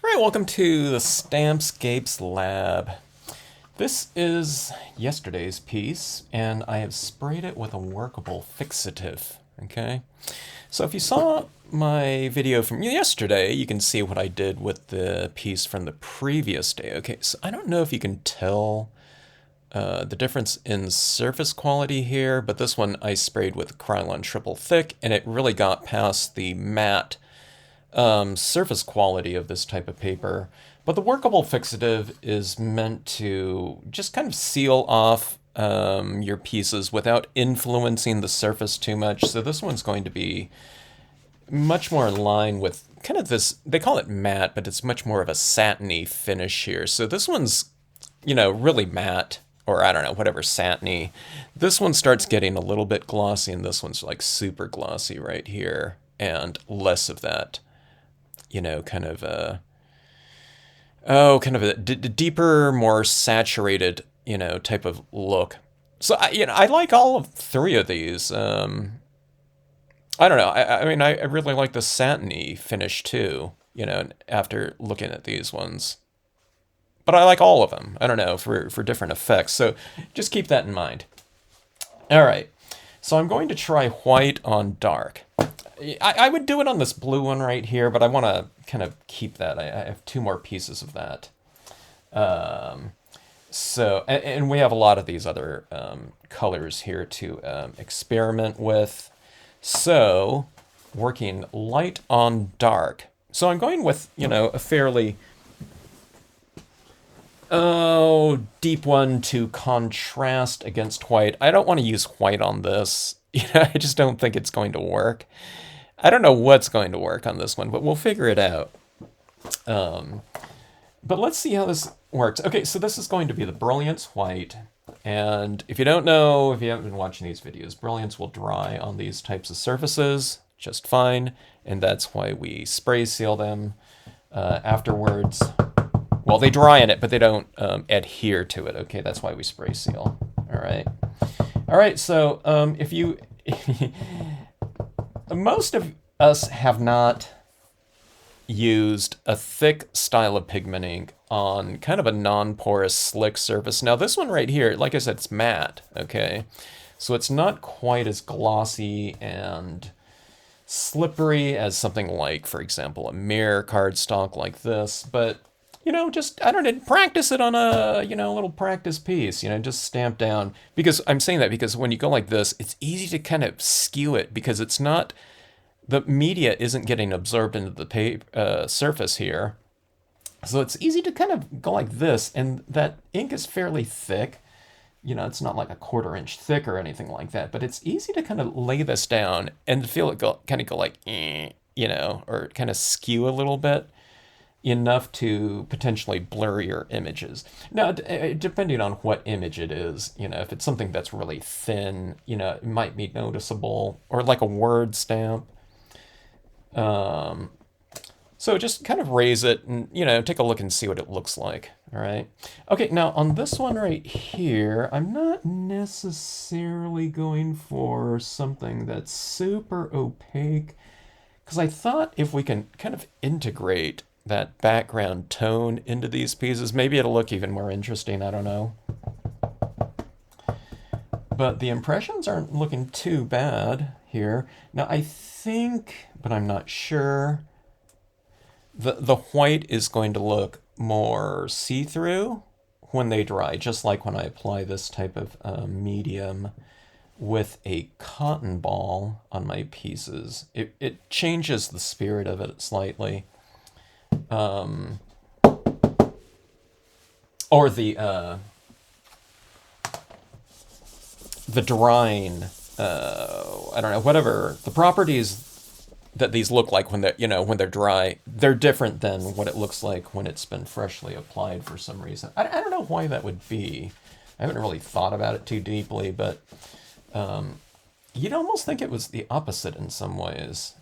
Alright, welcome to the Stampscapes lab. This is yesterday's piece, and I have sprayed it with a workable fixative, okay? So if you saw my video from yesterday, you can see what I did with the piece from the previous day, okay? So I don't know if you can tell the difference in surface quality here, but this one I sprayed with Krylon triple thick, and it really got past the matte surface quality of this type of paper. But the workable fixative is meant to just kind of seal off your pieces without influencing the surface too much. So this one's going to be much more in line with kind of this, they call it matte, but it's much more of a satiny finish here. So this one's, really matte, or I don't know, whatever, satiny. This one starts getting a little bit glossy, and this one's like super glossy right here, and less of that, kind of a deeper, more saturated, type of look. So I like all of three of these. I don't know. I really like the satiny finish too. After looking at these ones, but I like all of them. I don't know, for different effects. So just keep that in mind. All right. So I'm going to try white on dark. I would do it on this blue one right here, but I want to kind of keep that. I have two more pieces of that. And we have a lot of these other colors here to experiment with. So, working light on dark. So I'm going with, a fairly deep one to contrast against white. I don't want to use white on this. I just don't think it's going to work. I don't know what's going to work on this one, but we'll figure it out. But let's see how this works. Okay, so this is going to be the Brilliance White. And if you don't know, if you haven't been watching these videos, Brilliance will dry on these types of surfaces just fine. And that's why we spray seal them afterwards. Well, they dry in it, but they don't adhere to it. Okay, that's why we spray seal. All right. All right, so if you... Most of us have not used a thick style of pigmenting on kind of a non-porous, slick surface. Now, this one right here, like I said, it's matte, okay? So it's not quite as glossy and slippery as something like, for example, a mirror cardstock like this, but just, I don't know, practice it on a, little practice piece, just stamp down. Because I'm saying that because when you go like this, it's easy to kind of skew it because it's not, the media isn't getting absorbed into the surface here. So it's easy to kind of go like this, and that ink is fairly thick. It's not like a 1/4 inch thick or anything like that, but it's easy to kind of lay this down and feel it kind of go like, or kind of skew a little bit, enough to potentially blur your images. Now, depending on what image it is, if it's something that's really thin, it might be noticeable, or like a word stamp. So just kind of raise it and, take a look and see what it looks like. All right. Okay, now on this one right here, I'm not necessarily going for something that's super opaque, because I thought if we can kind of integrate that background tone into these pieces, maybe it'll look even more interesting. I don't know. But the impressions aren't looking too bad here. Now I think, but I'm not sure, the white is going to look more see-through when they dry, just like when I apply this type of medium with a cotton ball on my pieces. It changes the spirit of it slightly. Or the drying, I don't know, whatever the properties that these look like when they're when they're dry, they're different than what it looks like when it's been freshly applied for some reason. I don't know why that would be. I haven't really thought about it too deeply, but you'd almost think it was the opposite in some ways.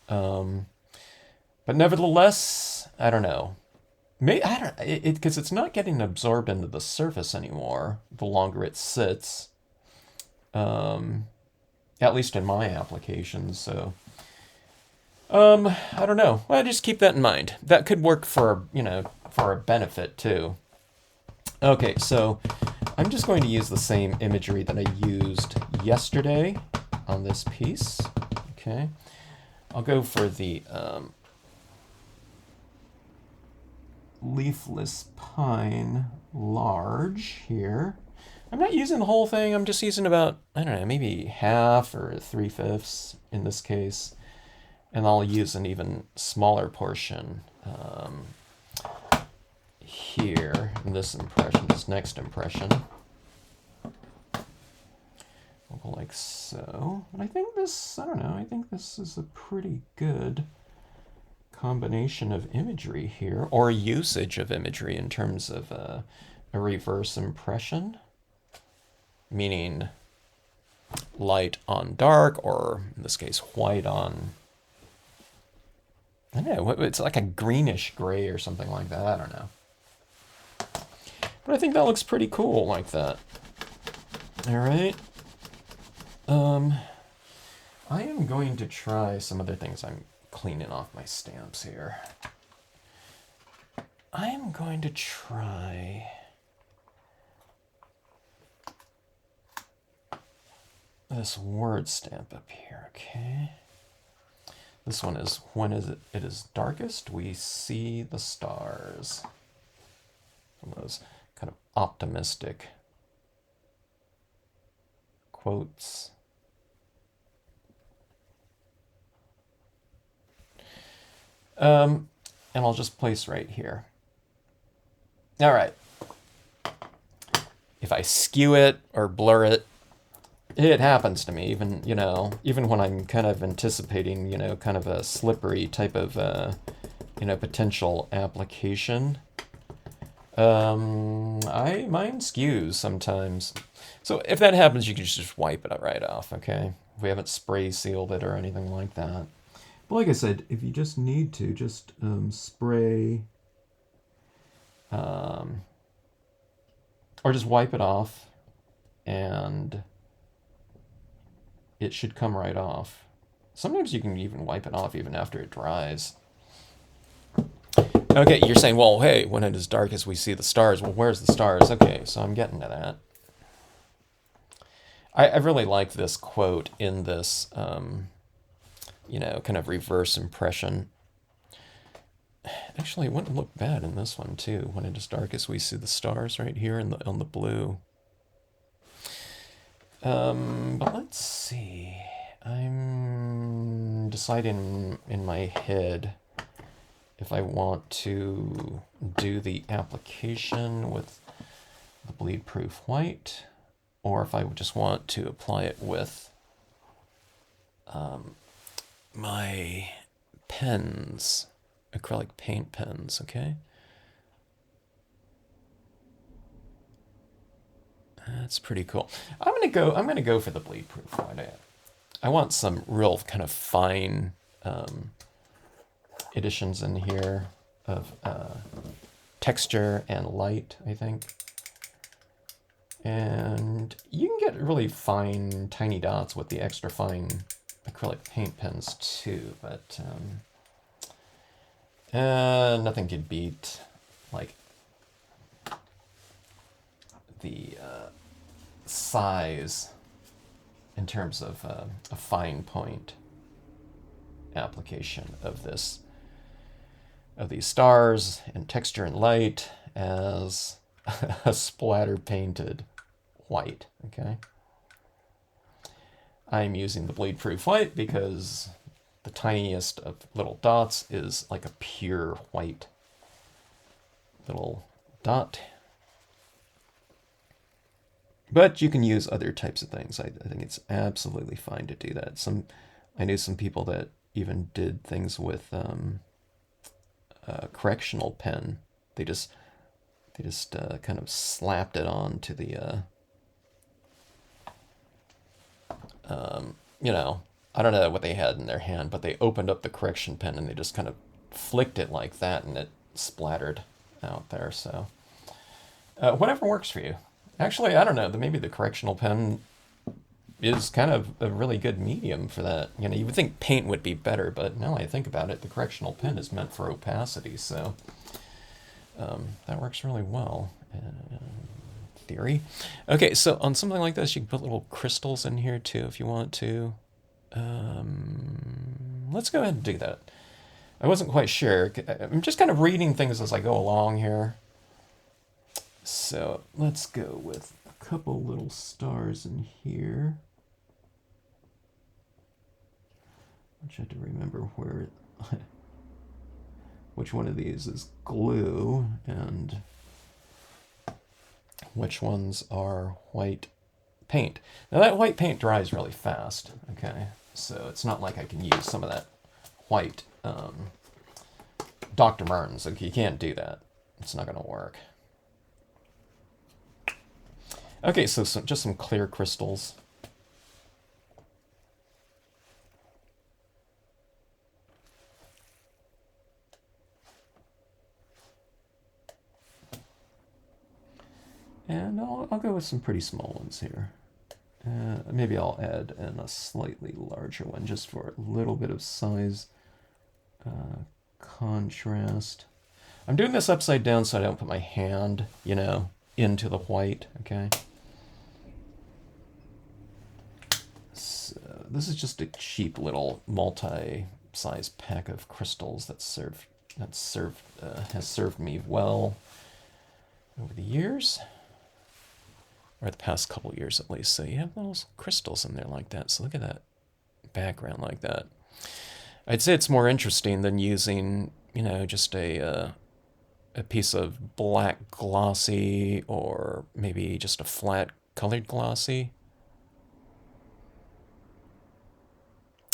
But nevertheless, I don't know. Maybe, I don't, because it's not getting absorbed into the surface anymore the longer it sits. At least in my applications. So I don't know. Well, just keep that in mind. That could work for, for a benefit too. Okay, so I'm just going to use the same imagery that I used yesterday on this piece. Okay, I'll go for the leafless pine large here. I'm not using the whole thing. I'm just using about, I don't know, maybe half or 3/5 in this case. And I'll use an even smaller portion here in this impression, this next impression. We'll go like so. And I think this, I don't know, I think this is a pretty good combination of imagery here, or usage of imagery in terms of a reverse impression, meaning light on dark, or in this case, white on, I don't know, it's like a greenish gray or something like that, I don't know. But I think that looks pretty cool like that. All right. I am going to try some other things. I'm cleaning off my stamps here. I am going to try this word stamp up here, okay? This one is, when is it is darkest, we see the stars. One of those kind of optimistic quotes. And I'll just place right here. All right. If I skew it or blur it, it happens to me, even, even when I'm kind of anticipating, kind of a slippery type of, potential application. Mine skews sometimes. So if that happens, you can just wipe it right off, okay? If we haven't spray sealed it or anything like that. But like I said, if you just need to, just spray, or just wipe it off, and it should come right off. Sometimes you can even wipe it off even after it dries. Okay, you're saying, well, hey, when it is darkest, we see the stars. Well, where's the stars? Okay, so I'm getting to that. I really like this quote in this, kind of reverse impression. Actually, it wouldn't look bad in this one, too. When it is darkest, we see the stars right here on the blue. But let's see. I'm deciding in my head if I want to do the application with the bleed-proof white, or if I just want to apply it with my pens, acrylic paint pens, okay? That's pretty cool. I'm gonna go for the bleed-proof white. I want some real kind of fine additions in here of texture and light, I think. And you can get really fine, tiny dots with the extra fine acrylic paint pens too, but nothing could beat like the size in terms of a fine point application of this, of these stars and texture and light as a splatter painted white, okay? I'm using the bleed-proof white because the tiniest of little dots is like a pure white little dot. But you can use other types of things. I think it's absolutely fine to do that. I knew some people that even did things with correctional pen. They just kind of slapped it on to the I don't know what they had in their hand, but they opened up the correction pen and they just kind of flicked it like that, and it splattered out there. So whatever works for you. Actually, I don't know. Maybe the correctional pen is kind of a really good medium for that. You know, you would think paint would be better, but now I think about it, the correctional pen is meant for opacity, so that works really well. Theory. Okay, so on something like this, you can put little crystals in here too if you want to. Let's go ahead and do that. I wasn't quite sure. I'm just kind of reading things as I go along here. So let's go with a couple little stars in here. I have to remember where, which one of these is glue and which ones are white paint. Now that white paint dries really fast, okay? So it's not like I can use some of that white Dr. Martens. Like, you can't do that. It's not going to work. Okay, so just some clear crystals. And I'll go with some pretty small ones here. Maybe I'll add in a slightly larger one just for a little bit of size contrast. I'm doing this upside down so I don't put my hand, you know, into the white, okay? So this is just a cheap little multi-size pack of crystals has served me well over the years. Or the past couple years at least. So you have those crystals in there like that. So look at that background like that. I'd say it's more interesting than using, you know, just a piece of black glossy or maybe just a flat colored glossy.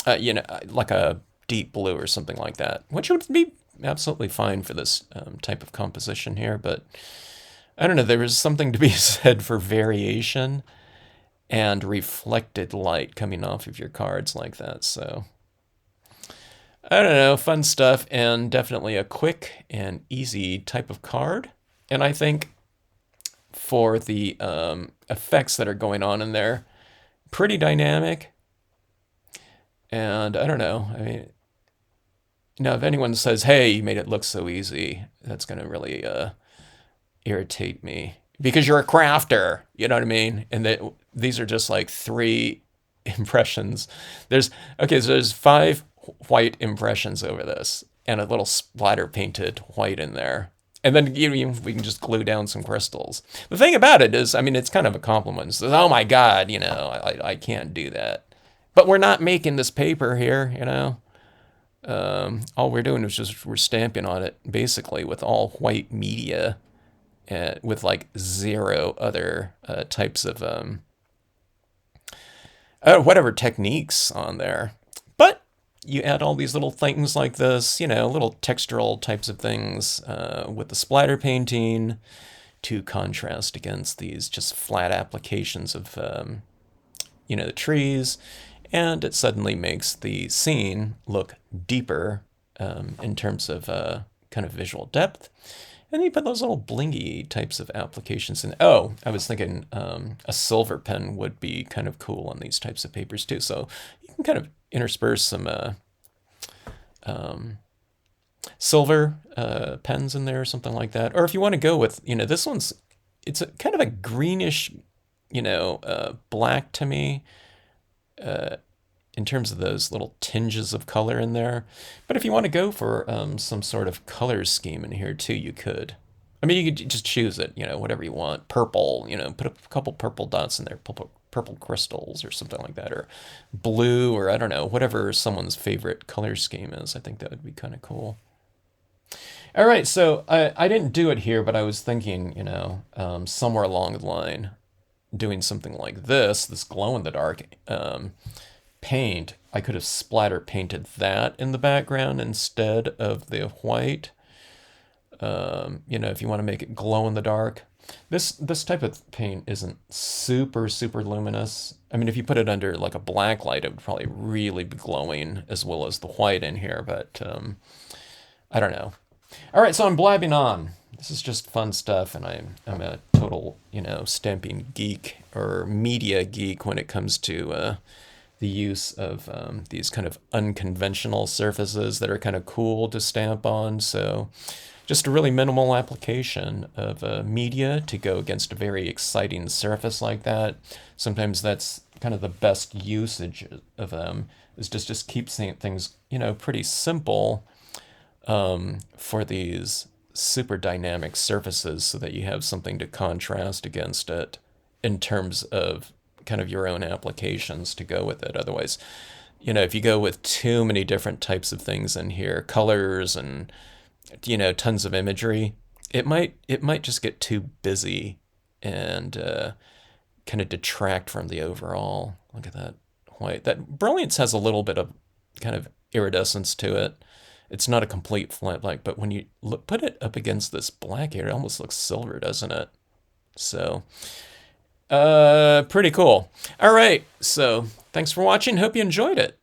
You know, like a deep blue or something like that, which would be absolutely fine for this type of composition here, but I don't know, there is something to be said for variation and reflected light coming off of your cards like that. So, I don't know, fun stuff, and definitely a quick and easy type of card. And I think for the effects that are going on in there, pretty dynamic. And I don't know, I mean, now if anyone says, hey, you made it look so easy, that's going to really irritate me because you're a crafter, you know what I mean? And that these are just like 3 impressions. So there's 5 white impressions over this and a little splatter painted white in there. And then we can just glue down some crystals. The thing about it is, I mean, it's kind of a compliment. It says, oh my God, you know, I can't do that. But we're not making this paper here, you know? All we're doing is we're stamping on it basically with all white media. With like 0 other types of whatever techniques on there. But you add all these little things like this, you know, little textural types of things with the splatter painting to contrast against these just flat applications of, you know, the trees. And it suddenly makes the scene look deeper in terms of kind of visual depth. And you put those little blingy types of applications in. Oh, I was thinking a silver pen would be kind of cool on these types of papers too. So you can kind of intersperse some silver pens in there or something like that. Or if you want to go with, you know, it's a kind of a greenish, you know, black to me. In terms of those little tinges of color in there. But if you want to go for some sort of color scheme in here too, you could. I mean, you could just choose it, you know, whatever you want. Purple, you know, put a couple purple dots in there, purple crystals or something like that, or blue, or I don't know, whatever someone's favorite color scheme is. I think that would be kind of cool. All right, so I didn't do it here, but I was thinking, you know, somewhere along the line, doing something like this glow-in-the-dark paint, I could have splatter painted that in the background instead of the white. You know, if you want to make it glow in the dark. This type of paint isn't super luminous. I mean, if you put it under like a black light, it would probably really be glowing as well as the white in here, but I don't know. All right, so I'm blabbing on. This is just fun stuff, and I'm a total, stamping geek or media geek when it comes to the use of these kind of unconventional surfaces that are kind of cool to stamp on. So just a really minimal application of media to go against a very exciting surface like that. Sometimes that's kind of the best usage of them, is just keep things, pretty simple for these super dynamic surfaces so that you have something to contrast against it in terms of kind of your own applications to go with it. Otherwise, if you go with too many different types of things in here, colors and tons of imagery, it might just get too busy and kind of detract from the overall. Look at that white. That brilliance has a little bit of kind of iridescence to it. It's not a complete flat black, but when you put it up against this black here, it almost looks silver, doesn't it? So, pretty cool. All right, so thanks for watching. Hope you enjoyed it.